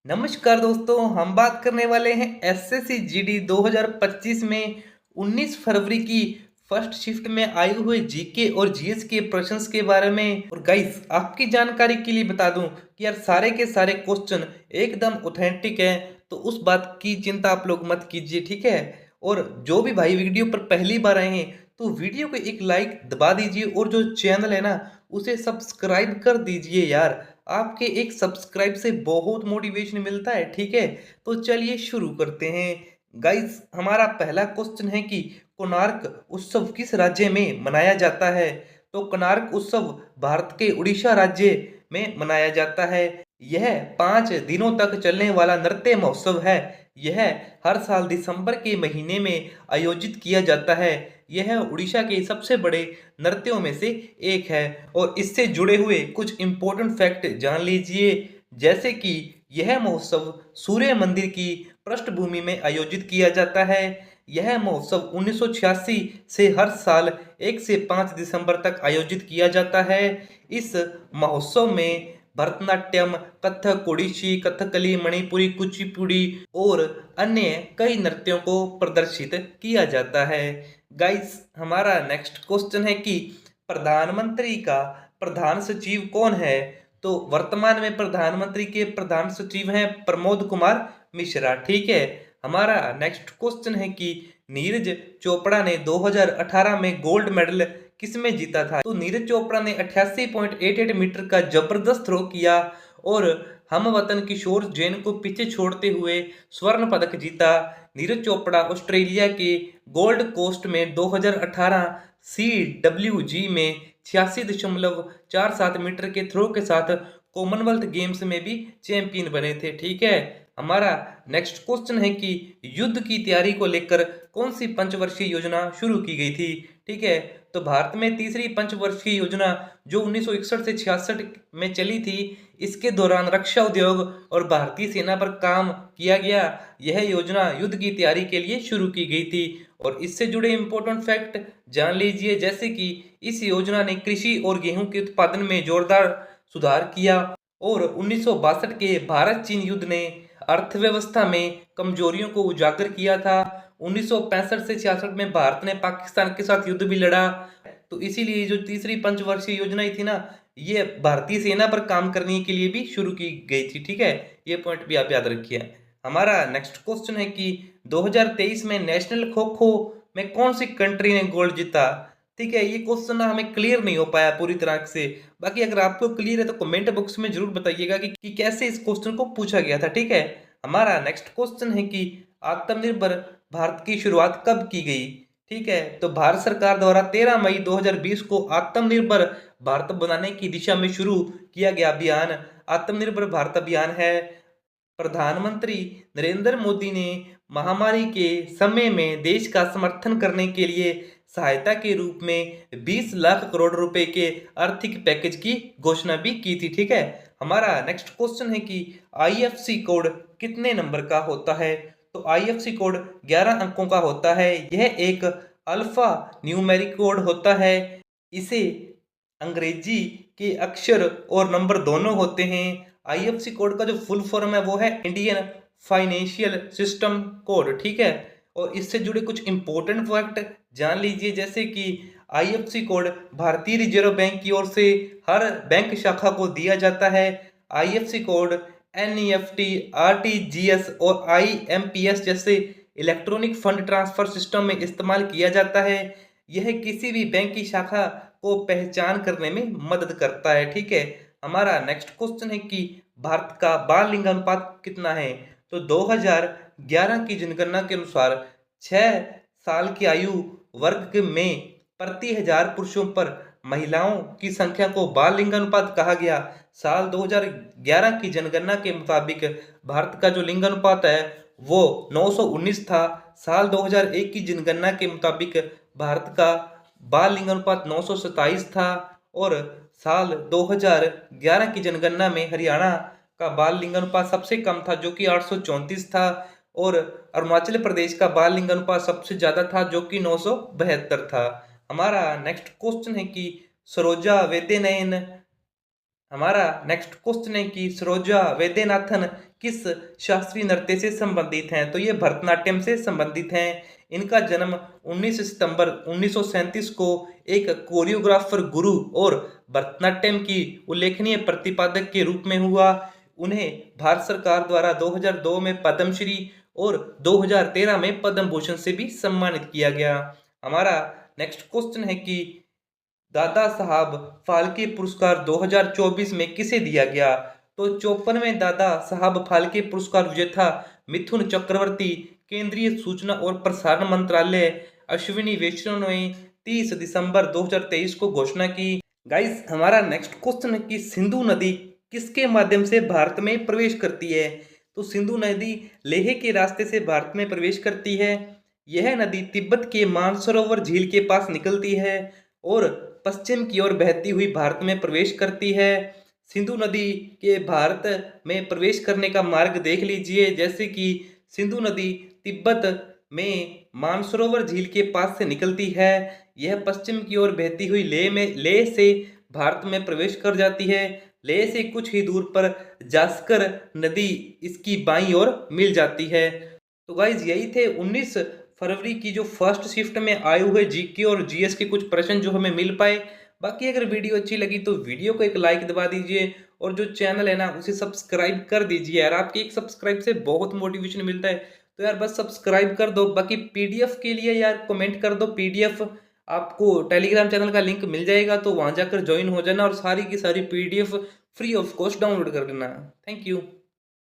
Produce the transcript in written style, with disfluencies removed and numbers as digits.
नमस्कार दोस्तों, हम बात करने वाले हैं एसएससी जीडी 2025 में 19 फरवरी की फर्स्ट शिफ्ट में आए हुए जीके और जीएस के प्रश्नों के बारे में। और गाइस, आपकी जानकारी के लिए बता दूं कि यार सारे के सारे क्वेश्चन एकदम ऑथेंटिक हैं, तो उस बात की चिंता आप लोग मत कीजिए, ठीक है। और जो भी भाई वीडियो पर पहली बार आए हैं तो वीडियो को एक लाइक दबा दीजिए और जो चैनल है ना उसे सब्सक्राइब कर दीजिए यार। आपके एक सब्सक्राइब से बहुत मोटिवेशन मिलता है, ठीक है। तो चलिए शुरू करते हैं। गाइस, हमारा पहला क्वेश्चन है कि कोणार्क उत्सव किस राज्य में मनाया जाता है। तो कोणार्क उत्सव भारत के उड़ीसा राज्य में मनाया जाता है। यह 5 दिनों तक चलने वाला नृत्य महोत्सव है। यह हर साल दिसंबर के महीने में आयोजित किया जाता है। यह उड़ीसा के सबसे बड़े नृत्यों में से एक है। और इससे जुड़े हुए कुछ इंपॉर्टेंट फैक्ट जान लीजिए, जैसे कि यह महोत्सव सूर्य मंदिर की पृष्ठभूमि में आयोजित किया जाता है। यह महोत्सव 1986 से हर साल 1 से 5 दिसंबर तक आयोजित किया जाता है। इस महोत्सव में भरतनाट्यम, कथक, ओडिसी, कथकली, मणिपुरी, कुचिपुड़ी और अन्य कई नृत्यों को प्रदर्शित किया जाता है। गाइस, हमारा नेक्स्ट क्वेश्चन है कि प्रधानमंत्री का प्रधान सचिव कौन है। तो वर्तमान में प्रधानमंत्री के प्रधान सचिव हैं प्रमोद कुमार मिश्रा, ठीक है। हमारा नेक्स्ट क्वेश्चन है कि नीरज चोपड़ा ने 2018 में गोल्ड मेडल किसमें जीता था। तो नीरज चोपड़ा ने 88.88 मीटर का जबरदस्त थ्रो किया और हम वतन किशोर जैन को पीछे छोड़ते हुए स्वर्ण पदक जीता। नीरज चोपड़ा ऑस्ट्रेलिया के गोल्ड कोस्ट में 2018 CWG में 86.47 मीटर के थ्रो के साथ कॉमनवेल्थ गेम्स में भी चैंपियन बने थे, ठीक है। हमारा नेक्स्ट क्वेश्चन है कि युद्ध की तैयारी को लेकर कौन सी पंचवर्षीय योजना शुरू की गई थी, ठीक है। तो भारत में तीसरी पंचवर्षीय योजना जो 1961 से 66 में चली थी, इसके दौरान रक्षा उद्योग और भारतीय सेना पर काम किया गया। यह योजना युद्ध की तैयारी के लिए शुरू की गई थी। और इससे जुड़े इंपॉर्टेंट फैक्ट जान लीजिए, जैसे कि इस योजना ने कृषि और गेहूं के उत्पादन में जोरदार सुधार किया। और 1962 के भारत चीन युद्ध ने अर्थव्यवस्था में कमजोरियों को उजागर किया था। 1965 से 66 में भारत ने पाकिस्तान के साथ युद्ध भी लड़ा। तो इसीलिए जो तीसरी पंचवर्षीय योजना थी ना, ये भारतीय सेना पर काम करने के लिए भी शुरू की गई थी, ठीक है। ये पॉइंट भी आप याद रखिए। हमारा नेक्स्ट क्वेश्चन है कि 2023 में नेशनल खो खो में कौन सी कंट्री ने गोल्ड जीता, ठीक है। ये क्वेश्चन ना हमें क्लियर नहीं हो पाया पूरी तरह से। बाकी अगर आपको क्लियर है तो कमेंट बॉक्स में जरूर बताइएगा कि कैसे इस क्वेश्चन को पूछा गया था, ठीक है। हमारा नेक्स्ट क्वेश्चन है कि आत्मनिर्भर भारत की शुरुआत कब की गई, ठीक है। तो भारत सरकार द्वारा 13 मई 2020 को आत्मनिर्भर भारत बनाने की दिशा में शुरू किया गया अभियान आत्मनिर्भर भारत अभियान है। प्रधानमंत्री नरेंद्र मोदी ने महामारी के समय में देश का समर्थन करने के लिए सहायता के रूप में 20 लाख करोड़ रुपए के आर्थिक पैकेज की घोषणा भी की थी, ठीक है। हमारा नेक्स्ट क्वेश्चन है कि आईएफसी कोड कितने नंबर का होता है। तो आईएफसी कोड 11 अंकों का होता है। यह एक अल्फा न्यूमेरिक कोड होता है। इसे अंग्रेजी के अक्षर और नंबर दोनों होते हैं। आईएफसी कोड का जो फुल फॉर्म है वो है इंडियन फाइनेंशियल सिस्टम कोड, ठीक है। और इससे जुड़े कुछ इंपॉर्टेंट फैक्ट जान लीजिए, जैसे कि आईएफसी कोड भारतीय रिजर्व बैंक की ओर से हर बैंक शाखा को दिया जाता है। आईएफसी कोड एनईएफटी, आरटीजीएस और आईएमपीएस जैसे इलेक्ट्रॉनिक फंड ट्रांसफर सिस्टम में इस्तेमाल किया जाता है। यह किसी भी बैंक की शाखा को पहचान करने में मदद करता है, ठीक है। हमारा नेक्स्ट क्वेश्चन है कि भारत का बाल लिंगानुपात कितना है। तो 2011 की जनगणना के अनुसार 6 साल की आयु वर्ग में प्रति 1000 पुरुषों पर महिलाओं की संख्या को बाल लिंगानुपात कहा गया। साल 2011 की जनगणना के मुताबिक भारत का जो लिंगानुपात है वो 919 था। साल 2001 की जनगणना के मुताबिक भारत का बाल लिंगानुपात 927 था। और साल 2011 की जनगणना में हरियाणा का बाल लिंगानुपात सबसे कम था, जो कि 834 था। और अरुणाचल प्रदेश का बाल लिंगानुपात सबसे ज्यादा था, जो कि 972 था। हमारा नेक्स्ट क्वेश्चन है कि सरोजा वेदेनयन हमारा नेक्स्ट क्वेश्चन है कि सरोजा वैद्यनाथन किस शास्त्रीय नृत्य से संबंधित हैं? तो ये भरतनाट्यम से संबंधित हैं। इनका जन्म 19 सितंबर 1937 को एक कोरियोग्राफर गुरु और भरतनाट्यम की उल्लेखनीय प्रतिपादक के रूप में हुआ। उन्हें भारत सरकार द्वारा 2002 में पद्मश्री और 2013 में पद्म भूषण से भी सम्मानित किया गया। हमारा नेक्स्ट क्वेश्चन है कि दादा साहब फाल्के पुरस्कार 2024 में किसे दिया गया? तो 54वें दादा साहब फाल्के पुरस्कार विजेता मिथुन चक्रवर्ती केंद्रीय सूचना और प्रसारण मंत्रालय अश्विनी वैष्णव ने 30 दिसंबर 2023 को घोषणा की। गाइस, हमारा नेक्स्ट क्वेश्चन है कि सिंधु नदी किसके माध्यम से भारत में प्रवेश करती है? तो सिंधु नदी लेह के रास्ते से भारत में प्रवेश करती है। यह नदी तिब्बत के मानसरोवर झील के पास निकलती है और पश्चिम की ओर बहती हुई भारत में प्रवेश करती है। सिंधु नदी के भारत में प्रवेश करने का मार्ग देख लीजिए, जैसे कि सिंधु नदी तिब्बत में मानसरोवर झील के पास से निकलती है। यह पश्चिम की ओर बहती हुई लेह से भारत में प्रवेश कर जाती है। लेह से कुछ ही दूर पर जास्कर नदी इसकी बाईं ओर मिल जाती है। तो गाइज, यही थे 19 फरवरी की जो फर्स्ट शिफ्ट में आए हुए जीके और जीएस के कुछ प्रश्न जो हमें मिल पाए। बाकी अगर वीडियो अच्छी लगी तो वीडियो को एक लाइक दबा दीजिए और जो चैनल है ना उसे सब्सक्राइब कर दीजिए यार। आपके एक सब्सक्राइब से बहुत मोटिवेशन मिलता है, तो यार बस सब्सक्राइब कर दो। बाकी पीडीएफ के लिए यार कमेंट कर दो पीडीएफ। आपको टेलीग्राम चैनल का लिंक मिल जाएगा, तो वहां जाकर ज्वाइन हो जाना और सारी की सारी PDF free of cost download कर लेना। Thank you.